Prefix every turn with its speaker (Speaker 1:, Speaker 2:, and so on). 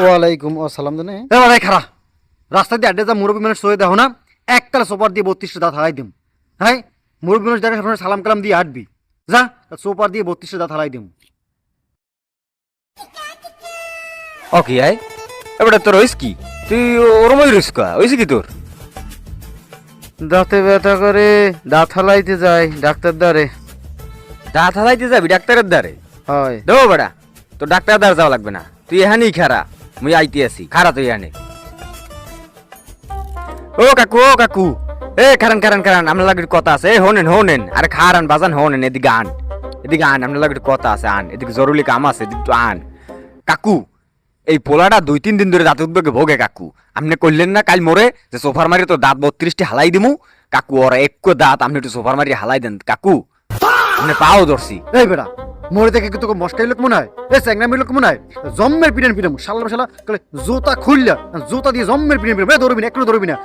Speaker 1: ওয়ালাইকুম আসসালাম জানে ভাই খারা রাস্তা দিয়ে আড্ডে যা মুরব্বী মানুষ সয়ে দেখো না এককালে সোপার দিয়ে 32টা দাঁত হারাই দিম। হ্যাঁ মুরব্বী মানুষ দেখে সবসময় সালাম কালাম দিয়ে আটবি যা সোপার দিয়ে 32টা দাঁত হারাই দিম।
Speaker 2: ওকে আয় এবারে তোর হইস কি তুই ওরমই রইস কা হইস কি তোর
Speaker 1: দাঁতে ব্যথা করে দাঁত হালাইতে যায় ডাক্তার দ্বারে।
Speaker 2: দাঁত হালাইতে যাবি ডাক্তারের দ্বারে?
Speaker 1: হয়
Speaker 2: দেবো বেড়া তো ডাক্তারের দ্বারে যাওয়া লাগবে না, তুই এখানেই খারা, মুই আইতে আছি খারা তুই এখানে। ও কাকু এ খারান খারান খারান আপনার লাগে কথা আছে, হোনেন আরে খারান বাজান হোনেন, এদিকে আন আপনার লাগে কথা আছে, আন এদিকে জরুরি কাম আছে, এদিকে তো আন। কাকু এই পোলাটা 2-3 দিন ধরে দাঁত উদ্বেগে ভোগে কাকু, আপনি কইলেন না কাল মোরে যে সোফার মারি তো দাঁত 32টি হালাই দিমু, কাকু ওরা একো দাঁত আপনি একটু সোফার মারি হালাই দেন কাকু, আপনি পাও ধরছি।
Speaker 1: এই বেড়া মোড়ে দেখে তোকে মস্কাই লোক মনে হয়, এ স্যাংরামি লোক মনে হয়, জম্মের পিটান পিটাম শালা কলে জুতা খুললা জুতা দিয়ে জম্মের পিটান পিটাম, দৌড়বি না একটু দৌড়বি না।